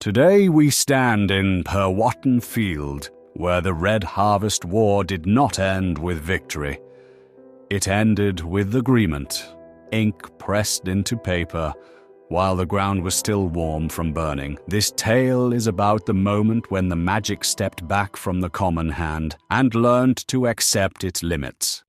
Today we stand in Purwatten Field, where the Red Harvest War did not end with victory. It ended with agreement, ink pressed into paper, while the ground was still warm from burning. This tale is about the moment when the magic stepped back from the common hand and learned to accept its limits.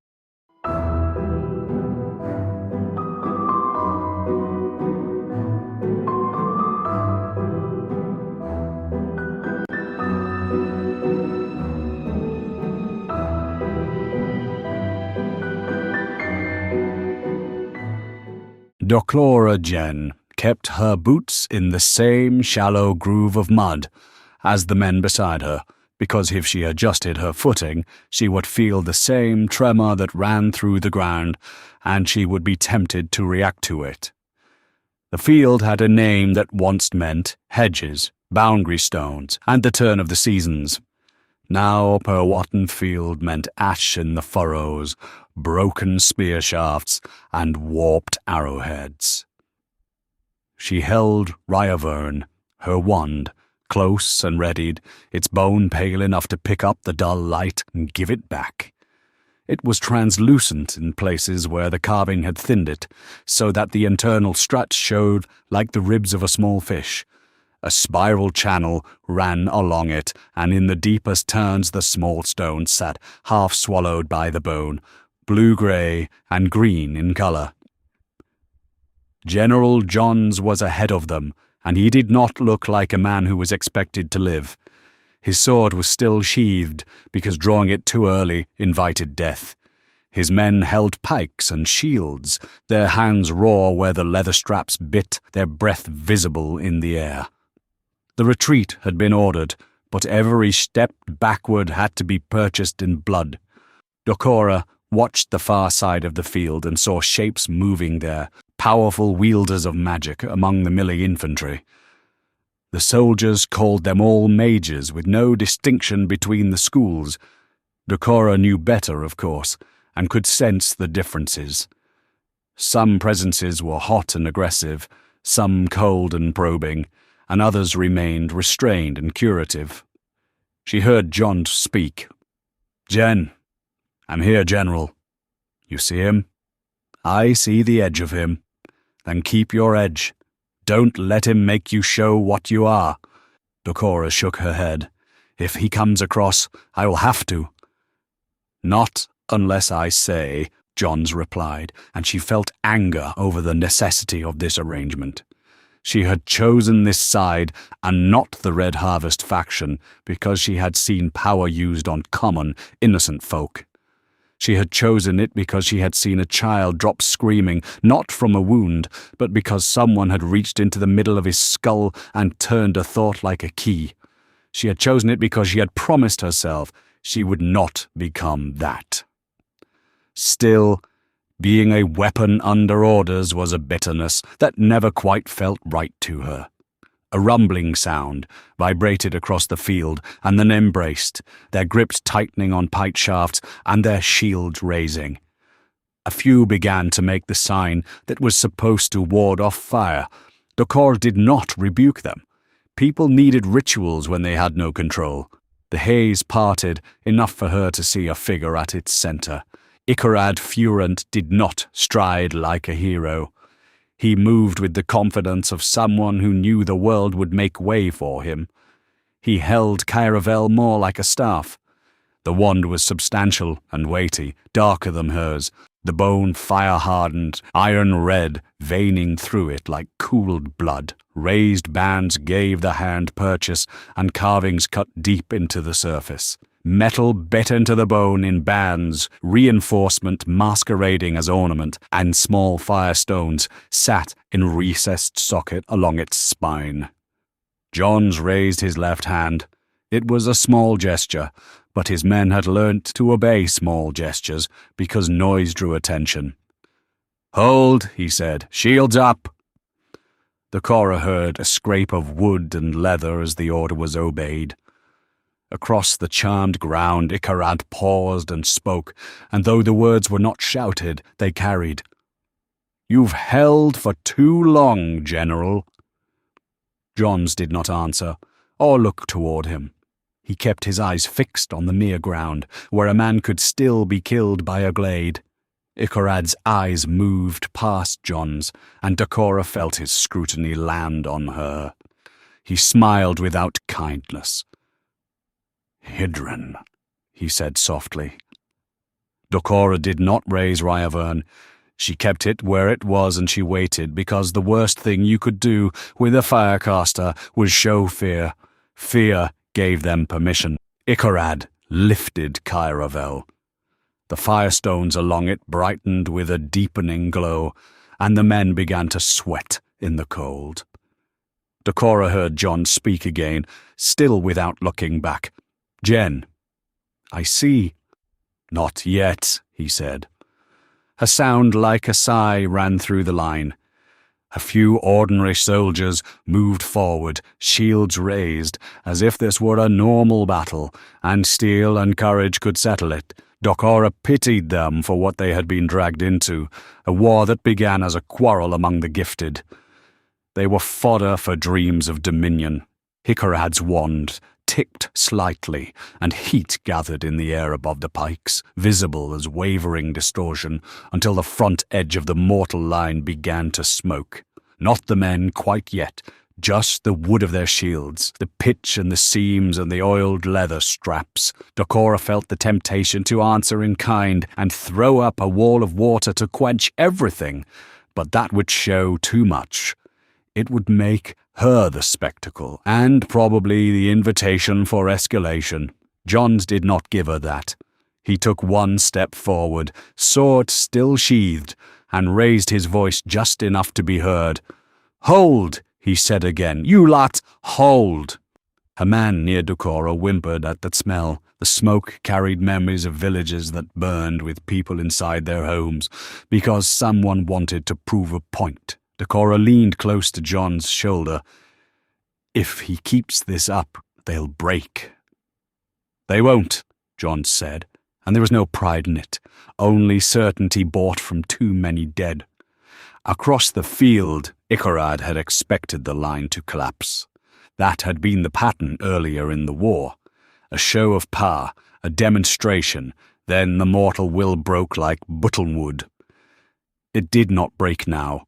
Doqora Jen kept her boots in the same shallow groove of mud as the men beside her, because if she adjusted her footing, she would feel the same tremor that ran through the ground, and she would be tempted to react to it. The field had a name that once meant hedges, boundary stones, and the turn of the seasons. Now Purwatten Field meant ash in the furrows, broken spear shafts, and warped arrowheads. She held Ryavern, her wand, close and readied, its bone pale enough to pick up the dull light and give it back. It was translucent in places where the carving had thinned it, so that the internal struts showed like the ribs of a small fish. A spiral channel ran along it, and in the deepest turns the small stones sat, half swallowed by the bone, blue-grey and green in colour. General Johns was ahead of them, and he did not look like a man who was expected to live. His sword was still sheathed, because drawing it too early invited death. His men held pikes and shields, their hands raw where the leather straps bit, their breath visible in the air. The retreat had been ordered, but every step backward had to be purchased in blood. Doqora watched the far side of the field and saw shapes moving there, powerful wielders of magic among the milling infantry. The soldiers called them all mages, with no distinction between the schools. Doqora knew better, of course, and could sense the differences. Some presences were hot and aggressive, some cold and probing, and others remained restrained and curative. She heard John speak. "Jen, I'm here, General. You see him? I see the edge of him. Then keep your edge. Don't let him make you show what you are." Doqora shook her head. "If he comes across, I will have to." "Not unless I say," Johns replied, and she felt anger over the necessity of this arrangement. She had chosen this side and not the Red Harvest faction because she had seen power used on common, innocent folk. She had chosen it because she had seen a child drop screaming, not from a wound, but because someone had reached into the middle of his skull and turned a thought like a key. She had chosen it because she had promised herself she would not become that. Still, being a weapon under orders was a bitterness that never quite felt right to her. A rumbling sound vibrated across the field, and then embraced, their grips tightening on pike shafts and their shields raising. A few began to make the sign that was supposed to ward off fire. Doqora did not rebuke them. People needed rituals when they had no control. The haze parted, enough for her to see a figure at its centre. Icharad Furent did not stride like a hero. He moved with the confidence of someone who knew the world would make way for him. He held Caravel more like a staff. The wand was substantial and weighty, darker than hers, the bone fire-hardened, iron-red, veining through it like cooled blood. Raised bands gave the hand purchase, and carvings cut deep into the surface. Metal bit into the bone in bands, reinforcement masquerading as ornament, and small firestones sat in recessed socket along its spine. Johns raised his left hand. It was a small gesture, but his men had learnt to obey small gestures because noise drew attention. "Hold," he said. "Shields up." Doqora heard a scrape of wood and leather as the order was obeyed. Across the charmed ground, Icharad paused and spoke, and though the words were not shouted, they carried. "You've held for too long, General." Johns did not answer, or look toward him. He kept his eyes fixed on the mere ground, where a man could still be killed by a glade. Icharad's eyes moved past Johns, and Doqora felt his scrutiny land on her. He smiled without kindness. "Hidron," he said softly. Doqora did not raise Ryavern. She kept it where it was, and she waited, because the worst thing you could do with a firecaster was show fear. Fear gave them permission. Icharad lifted Kyravel. The firestones along it brightened with a deepening glow, and the men began to sweat in the cold. Doqora heard John speak again, still without looking back. "Jen, I see." "Not yet," he said. A sound like a sigh ran through the line. A few ordinary soldiers moved forward, shields raised, as if this were a normal battle, and steel and courage could settle it. Doqora pitied them for what they had been dragged into, a war that began as a quarrel among the gifted. They were fodder for dreams of dominion. Icharad's wand ticked slightly, and heat gathered in the air above the pikes, visible as wavering distortion, until the front edge of the mortal line began to smoke. Not the men quite yet, just the wood of their shields, the pitch and the seams and the oiled leather straps. Doqora felt the temptation to answer in kind and throw up a wall of water to quench everything, but that would show too much. It would make her the spectacle, and probably the invitation for escalation. Johns did not give her that. He took one step forward, sword still sheathed, and raised his voice just enough to be heard. "Hold!" he said again. "You lot, hold!" A man near Doqora whimpered at the smell. The smoke carried memories of villages that burned with people inside their homes because someone wanted to prove a point. Doqora leaned close to John's shoulder. "If he keeps this up, they'll break." "They won't," John said, and there was no pride in it, only certainty bought from too many dead. Across the field, Icharad had expected the line to collapse. That had been the pattern earlier in the war. A show of power, a demonstration, then the mortal will broke like Woldwood. It did not break now.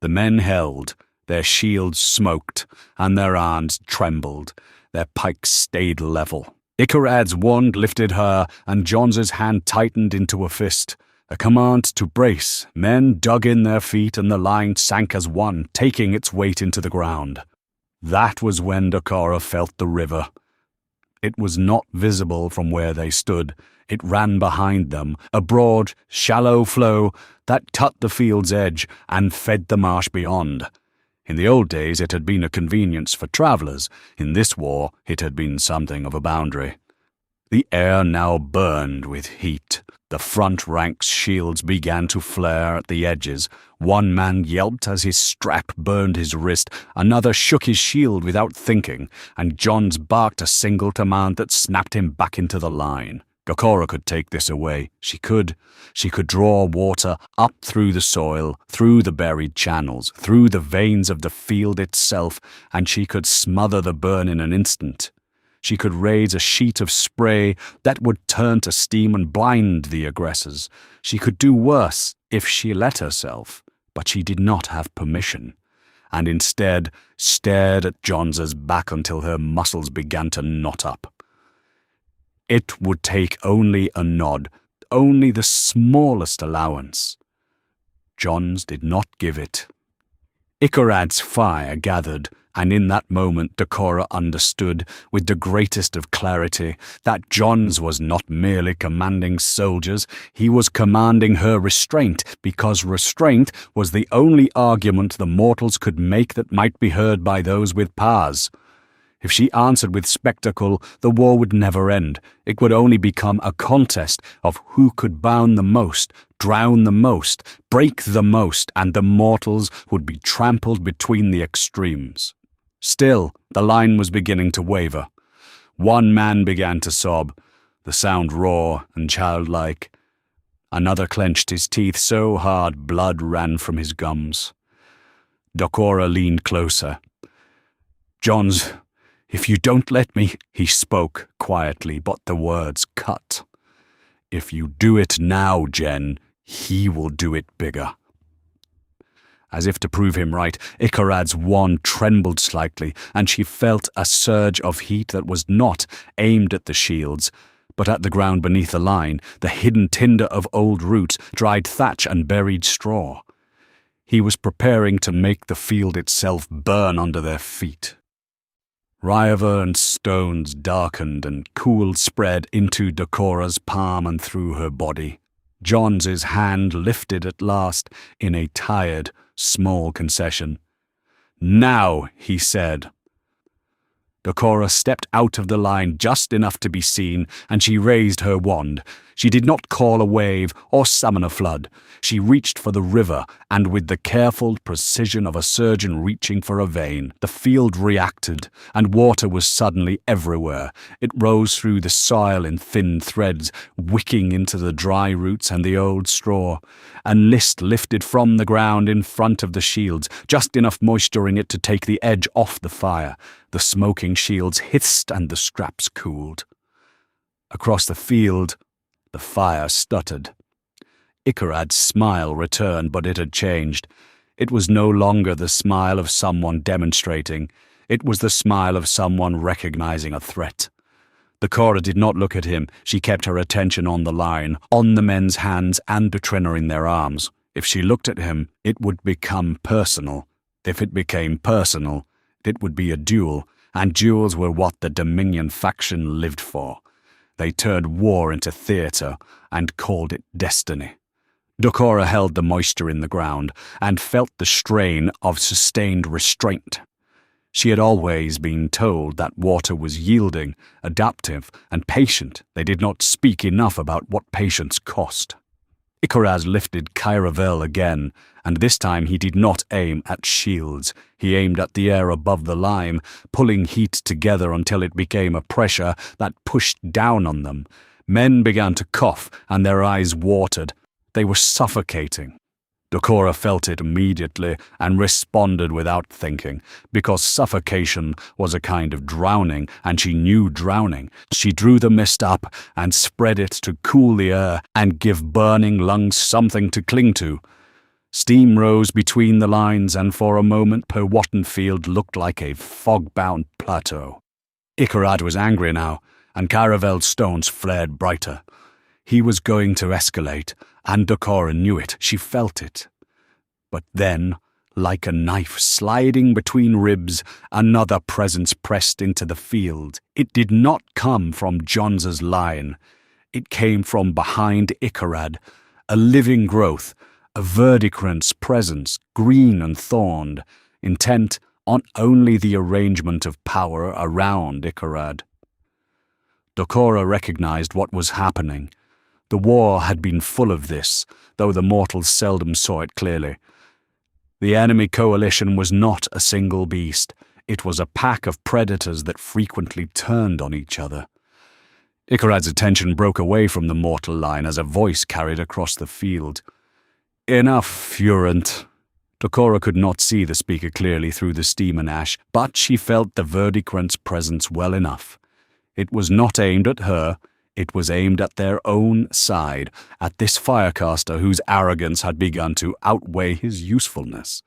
The men held, their shields smoked, and their arms trembled. Their pikes stayed level. Icharad's wand lifted her, and Johns's hand tightened into a fist. A command to brace. Men dug in their feet, and the line sank as one, taking its weight into the ground. That was when Doqora felt the river. It was not visible from where they stood. It ran behind them, a broad, shallow flow that cut the field's edge and fed the marsh beyond. In the old days it had been a convenience for travellers. In this war it had been something of a boundary. The air now burned with heat. The front rank's shields began to flare at the edges. One man yelped as his strap burned his wrist. Another shook his shield without thinking, and Johns barked a single command that snapped him back into the line. Doqora could take this away. She could. She could draw water up through the soil, through the buried channels, through the veins of the field itself, and she could smother the burn in an instant. She could raise a sheet of spray that would turn to steam and blind the aggressors. She could do worse if she let herself, but she did not have permission, and instead stared at Johns's back until her muscles began to knot up. It would take only a nod, only the smallest allowance. Johns did not give it. Icharad's fire gathered, and in that moment Doqora understood, with the greatest of clarity, that Johns was not merely commanding soldiers, he was commanding her restraint, because restraint was the only argument the mortals could make that might be heard by those with powers. If she answered with spectacle, the war would never end. It would only become a contest of who could bound the most, drown the most, break the most, and the mortals would be trampled between the extremes. Still, the line was beginning to waver. One man began to sob, the sound raw and childlike. Another clenched his teeth so hard blood ran from his gums. Doqora leaned closer. Johns, if you don't let me, he spoke quietly, but the words cut. If you do it now, Jen, he will do it bigger. As if to prove him right, Icharad's wand trembled slightly, and she felt a surge of heat that was not aimed at the shields, but at the ground beneath the line, the hidden tinder of old roots, dried thatch and buried straw. He was preparing to make the field itself burn under their feet. Ryver and stones darkened and cooled spread into Doqora's palm and through her body. Johns's hand lifted at last in a tired, small concession. Now, he said. Doqora stepped out of the line just enough to be seen, and she raised her wand. She did not call a wave or summon a flood. She reached for the river, and with the careful precision of a surgeon reaching for a vein, the field reacted, and water was suddenly everywhere. It rose through the soil in thin threads, wicking into the dry roots and the old straw. A mist lifted from the ground in front of the shields, just enough moisture in it to take the edge off the fire. The smoking shields hissed and the straps cooled. Across the field, the fire stuttered. Icharad's smile returned, but it had changed. It was no longer the smile of someone demonstrating. It was the smile of someone recognizing a threat. Doqora did not look at him. She kept her attention on the line, on the men's hands and the trainer in their arms. If she looked at him, it would become personal. If it became personal, it would be a duel, and duels were what the Dominion faction lived for. They turned war into theatre and called it destiny. Doqora held the moisture in the ground and felt the strain of sustained restraint. She had always been told that water was yielding, adaptive, and patient. They did not speak enough about what patience cost. Icharad lifted Caravel again, and this time he did not aim at shields. He aimed at the air above the line, pulling heat together until it became a pressure that pushed down on them. Men began to cough, and their eyes watered. They were suffocating. Doqora felt it immediately and responded without thinking, because suffocation was a kind of drowning, and she knew drowning. She drew the mist up and spread it to cool the air and give burning lungs something to cling to. Steam rose between the lines, and for a moment Purwatten Field looked like a fog-bound plateau. Icharad was angry now, and Caravel's stones flared brighter. He was going to escalate, and Doqora knew it. She felt it. But then, like a knife sliding between ribs, another presence pressed into the field. It did not come from Johns's line. It came from behind Icharad, a living growth, a verdicrant's presence, green and thorned, intent on only the arrangement of power around Icharad. Doqora recognized what was happening. The war had been full of this, though the mortals seldom saw it clearly. The enemy coalition was not a single beast. It was a pack of predators that frequently turned on each other. Icharad's attention broke away from the mortal line as a voice carried across the field. "Enough, Furent." Doqora could not see the speaker clearly through the steam and ash, but she felt the verdicrant's presence well enough. It was not aimed at her. It was aimed at their own side, at this firecaster whose arrogance had begun to outweigh his usefulness.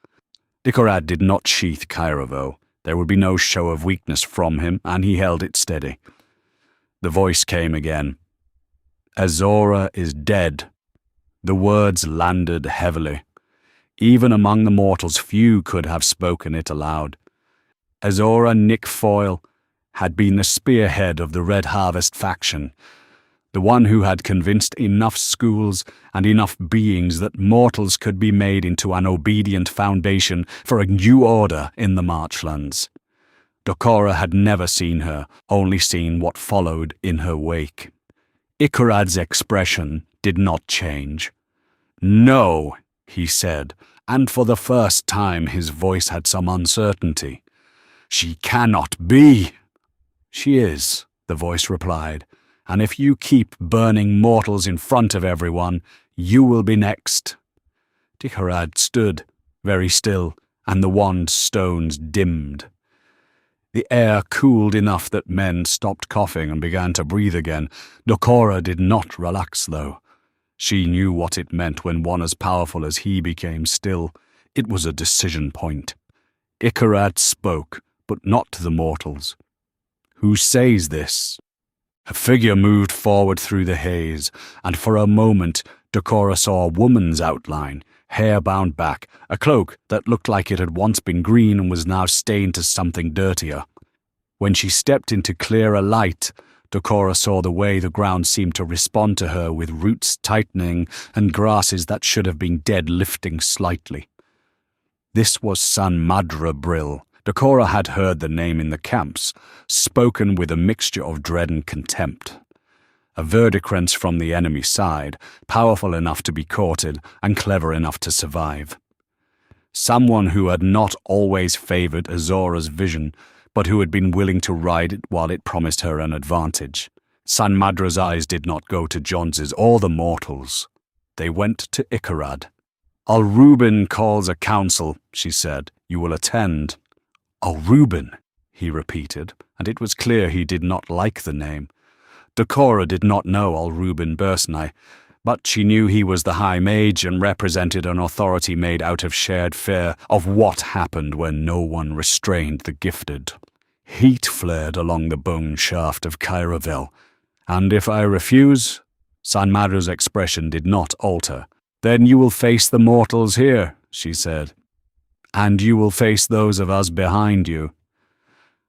Icharad did not sheath Caravel. There would be no show of weakness from him, and he held it steady. The voice came again. "Azora is dead." The words landed heavily. Even among the mortals, few could have spoken it aloud. Azora Nickfoyle had been the spearhead of the Red Harvest faction, the one who had convinced enough schools and enough beings that mortals could be made into an obedient foundation for a new order in the marchlands. Doqora had never seen her, only seen what followed in her wake. Icharad's expression did not change. "No," he said, and for the first time his voice had some uncertainty. "She cannot be." "She is," the voice replied, "and if you keep burning mortals in front of everyone, you will be next." Icharad stood, very still, and the wand stones dimmed. The air cooled enough that men stopped coughing and began to breathe again. Doqora did not relax, though. She knew what it meant when one as powerful as he became still. It was a decision point. Icharad spoke, but not to the mortals. "Who says this?" A figure moved forward through the haze, and for a moment Doqora saw a woman's outline, hair bound back, a cloak that looked like it had once been green and was now stained to something dirtier. When she stepped into clearer light, Doqora saw the way the ground seemed to respond to her, with roots tightening and grasses that should have been dead lifting slightly. This was Sanmadra Brill. Doqora had heard the name in the camps, spoken with a mixture of dread and contempt. A verdicrence from the enemy side, powerful enough to be courted and clever enough to survive. Someone who had not always favoured Azora's vision, but who had been willing to ride it while it promised her an advantage. Sanmadra's eyes did not go to Johns's or the mortals. They went to Icharad. "Al-Reuben calls a council," she said. "You will attend." "Al-Reuben," he repeated, and it was clear he did not like the name. Doqora did not know Al-Reuben Bursnai, but she knew he was the High Mage and represented an authority made out of shared fear of what happened when no one restrained the gifted. Heat flared along the bone shaft of Cairaville. "And if I refuse?" Sanmadra's expression did not alter. "Then you will face the mortals here," she said. "And you will face those of us behind you."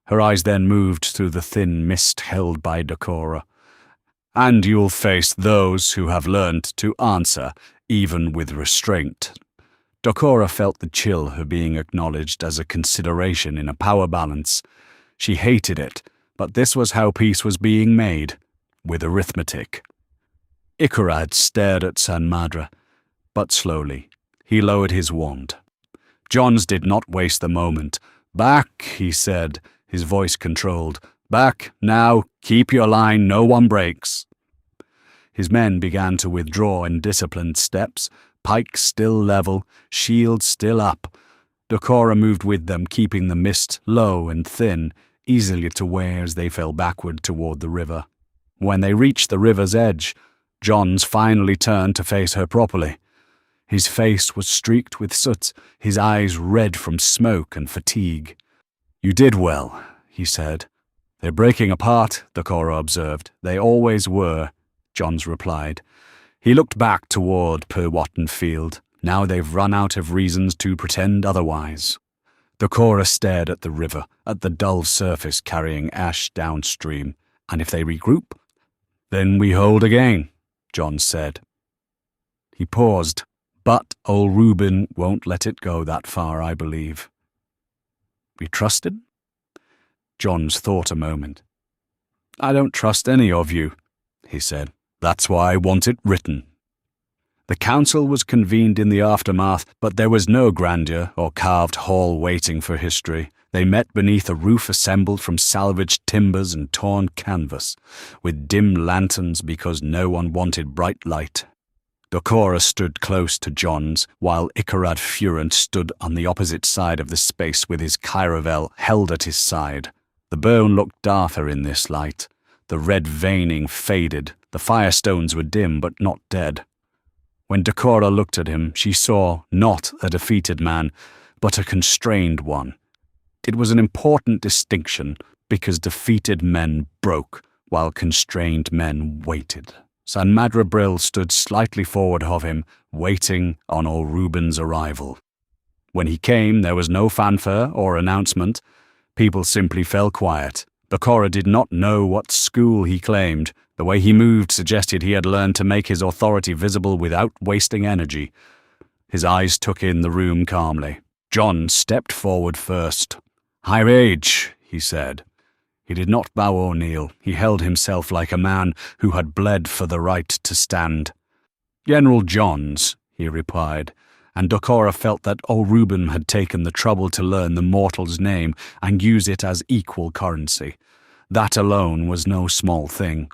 Her eyes then moved through the thin mist held by Doqora. "And you'll face those who have learned to answer, even with restraint." Doqora felt the chill her being acknowledged as a consideration in a power balance. She hated it, but this was how peace was being made, with arithmetic. Icharad stared at Sanmadra, but slowly. He lowered his wand. Johns did not waste the moment. "Back," he said, his voice controlled. "Back, now, keep your line, no one breaks." His men began to withdraw in disciplined steps, pikes still level, shields still up. Doqora moved with them, keeping the mist low and thin, easily to wear as they fell backward toward the river. When they reached the river's edge, Johns finally turned to face her properly. His face was streaked with soot, his eyes red from smoke and fatigue. "You did well," he said. "They're breaking apart," Doqora observed. "They always were," Johns replied. He looked back toward Purwatten Field. "Now they've run out of reasons to pretend otherwise." Doqora stared at the river, at the dull surface carrying ash downstream. "And if they regroup?" "Then we hold again," Johns said. He paused. "But Al-Reuben won't let it go that far, I believe." "We trust him?" Johns thought a moment. "I don't trust any of you," he said. "That's why I want it written." The council was convened in the aftermath, but there was no grandeur or carved hall waiting for history. They met beneath a roof assembled from salvaged timbers and torn canvas, with dim lanterns because no one wanted bright light. Doqora stood close to Johns, while Icharad Furent stood on the opposite side of the space with his Cairaville held at his side. The bone looked darker in this light. The red veining faded. The firestones were dim but not dead. When Doqora looked at him, she saw not a defeated man, but a constrained one. It was an important distinction, because defeated men broke, while constrained men waited. Sanmadra Brill stood slightly forward of him, waiting on Al-Reuben's arrival. When he came, there was no fanfare or announcement. People simply fell quiet. Doqora did not know what school he claimed. The way he moved suggested he had learned to make his authority visible without wasting energy. His eyes took in the room calmly. John stepped forward first. "High Mage," he said. He did not bow or kneel. He held himself like a man who had bled for the right to stand. "General Johns," he replied, and Doqora felt that Al-Reuben had taken the trouble to learn the mortal's name and use it as equal currency. That alone was no small thing.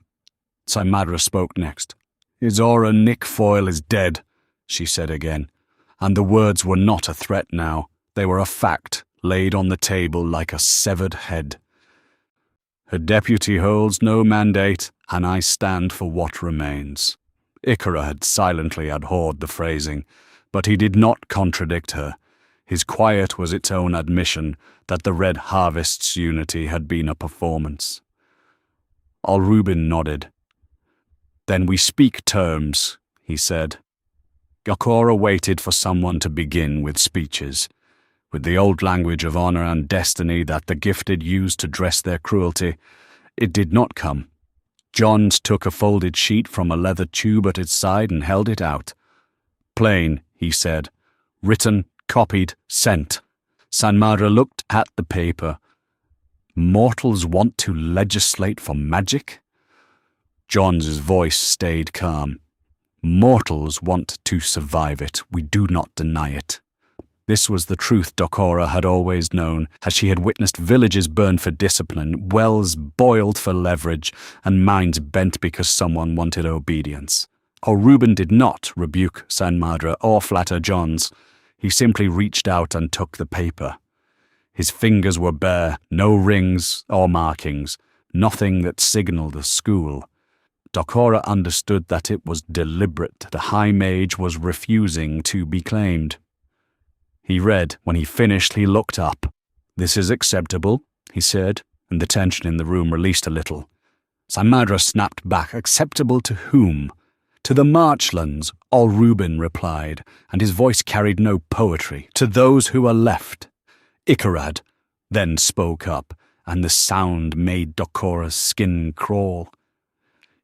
Sanmadra spoke next. "Izora Nickfoyle is dead," she said again, and the words were not a threat now. They were a fact, laid on the table like a severed head. A deputy holds no mandate, and I stand for what remains. Icharad silently abhorred the phrasing, but he did not contradict her. His quiet was its own admission that the Red Harvest's unity had been a performance. Reuben nodded. "Then we speak terms," he said. Doqora waited for someone to begin with speeches. With the old language of honor and destiny that the gifted used to dress their cruelty, it did not come. Johns took a folded sheet from a leather tube at its side and held it out. "Plain," he said. "Written, copied, sent." Sanmadra looked at the paper. "Mortals want to legislate for magic?" Johns's voice stayed calm. "Mortals want to survive it. We do not deny it." This was the truth Doqora had always known, as she had witnessed villages burned for discipline, wells boiled for leverage, and minds bent because someone wanted obedience. Reuben did not rebuke Sanmadra or flatter Johns. He simply reached out and took the paper. His fingers were bare, no rings or markings, nothing that signalled a school. Doqora understood that it was deliberate. The High Mage was refusing to be claimed. He read. When he finished, he looked up. "This is acceptable," he said, and the tension in the room released a little. Sanmadra snapped back. "Acceptable to whom?" "To the Marchlands," Reuben replied, and his voice carried no poetry. "To those who are left." Icharad then spoke up, and the sound made Doqora's skin crawl.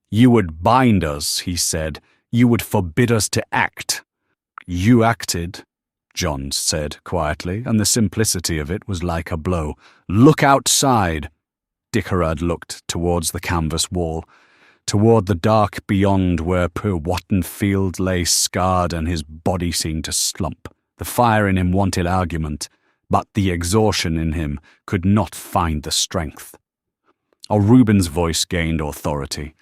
"You would bind us," he said. "You would forbid us to act." "You acted," John said quietly, and the simplicity of it was like a blow. "Look outside." Icharad looked towards the canvas wall, toward the dark beyond where Purwatten Field lay scarred and his body seemed to slump. The fire in him wanted argument, but the exhaustion in him could not find the strength. Reuben's voice gained authority.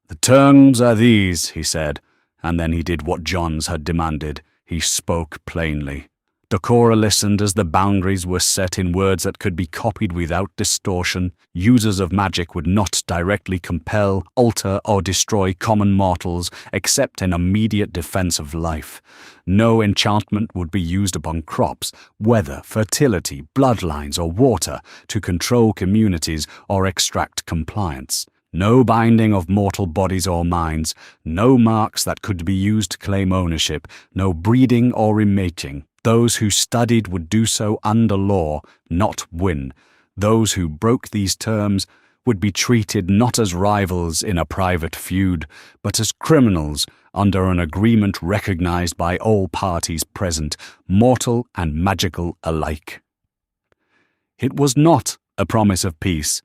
"The terms are these," he said, and then he did what Johns had demanded. He spoke plainly. Doqora listened as the boundaries were set in words that could be copied without distortion. Users of magic would not directly compel, alter, or destroy common mortals except in immediate defense of life. No enchantment would be used upon crops, weather, fertility, bloodlines, or water to control communities or extract compliance. No binding of mortal bodies or minds, no marks that could be used to claim ownership, no breeding or remating. Those who studied would do so under law, not win. Those who broke these terms would be treated not as rivals in a private feud, but as criminals under an agreement recognized by all parties present, mortal and magical alike. It was not a promise of peace.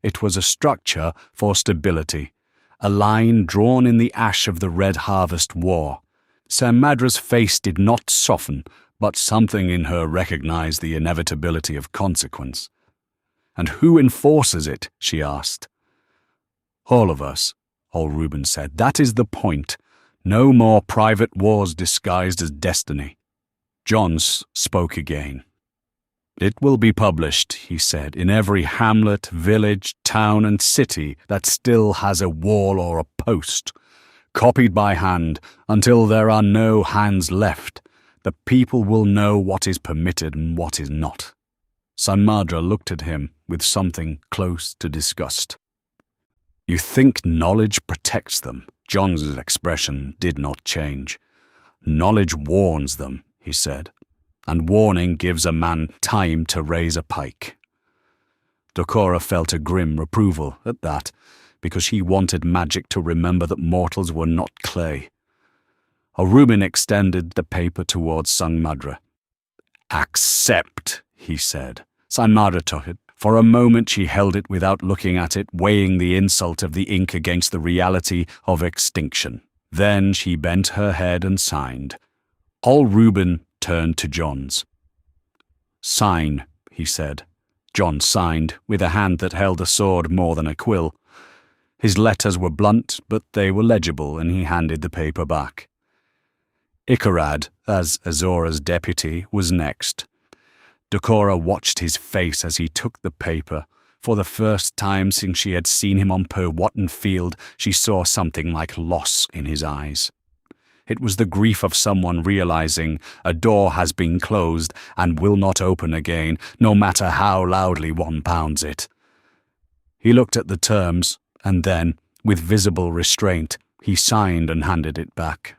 It was a structure for stability, a line drawn in the ash of the Red Harvest War. Sanmadra's face did not soften, but something in her recognized the inevitability of consequence. "And who enforces it?" she asked. "All of us," Reuben said. "That is the point. No more private wars disguised as destiny." Johns spoke again. "It will be published," he said, "in every hamlet, village, town, and city that still has a wall or a post. Copied by hand, until there are no hands left. The people will know what is permitted and what is not." Sanmadra looked at him with something close to disgust. "You think knowledge protects them?" John's expression did not change. "Knowledge warns them," he said. "And warning gives a man time to raise a pike." Doqora felt a grim reproval at that, because she wanted magic to remember that mortals were not clay. Reuben extended the paper towards Sanmadra. "Accept," he said. Sanmadra took it. For a moment she held it without looking at it, weighing the insult of the ink against the reality of extinction. Then she bent her head and signed. Reuben turned to Johns. "Sign," he said. John signed, with a hand that held a sword more than a quill. His letters were blunt, but they were legible, and he handed the paper back. Icharad, as Azora's deputy, was next. Doqora watched his face as he took the paper. For the first time since she had seen him on Purwatten Field, she saw something like loss in his eyes. It was the grief of someone realizing a door has been closed and will not open again, no matter how loudly one pounds it. He looked at the terms, and then, with visible restraint, he signed and handed it back.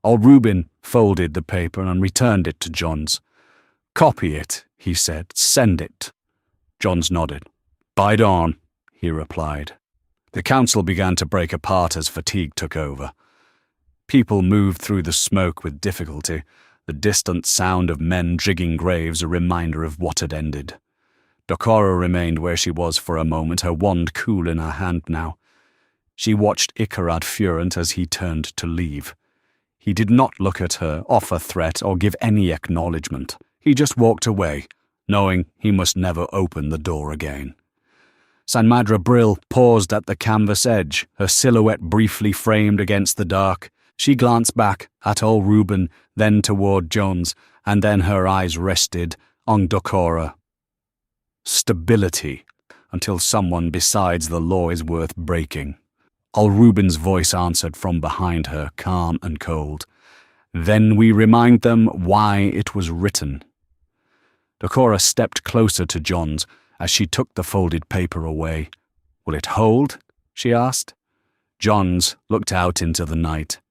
Reuben folded the paper and returned it to Johns. "Copy it," he said. "Send it." Johns nodded. "By dawn," he replied. The council began to break apart as fatigue took over. People moved through the smoke with difficulty, the distant sound of men digging graves a reminder of what had ended. Doqora remained where she was for a moment, her wand cool in her hand now. She watched Icharad Furent as he turned to leave. He did not look at her, offer threat, or give any acknowledgement. He just walked away, knowing he must never open the door again. Sanmadra Brill paused at the canvas edge, her silhouette briefly framed against the dark. She glanced back at old Reuben, then toward Jones, and then her eyes rested on Doqora. Stability, until someone besides the law is worth breaking. Old Reuben's voice answered from behind her, calm and cold. "Then we remind them why it was written." Doqora stepped closer to Johns as she took the folded paper away. "Will it hold?" she asked. Johns looked out into the night.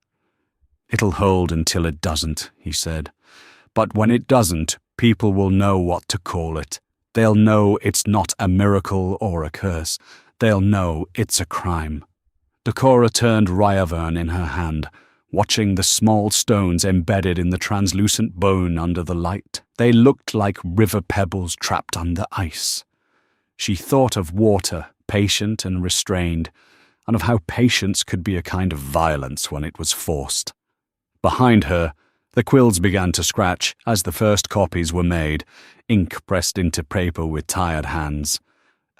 "It'll hold until it doesn't," he said. "But when it doesn't, people will know what to call it. They'll know it's not a miracle or a curse. They'll know it's a crime." Doqora turned Ryavern in her hand, watching the small stones embedded in the translucent bone under the light. They looked like river pebbles trapped under ice. She thought of water, patient and restrained, and of how patience could be a kind of violence when it was forced. Behind her, the quills began to scratch as the first copies were made, ink pressed into paper with tired hands.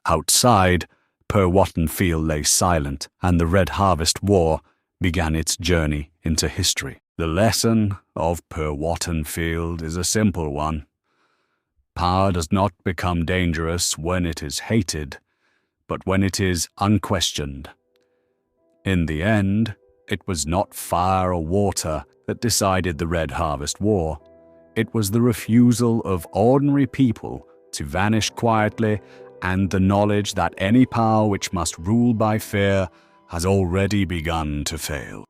Outside, Purwatten Field lay silent, and the Red Harvest War began its journey into history. The lesson of Purwatten Field is a simple one. Power does not become dangerous when it is hated, but when it is unquestioned. In the end, it was not fire or water that decided the Red Harvest War. It was the refusal of ordinary people to vanish quietly, and the knowledge that any power which must rule by fear has already begun to fail.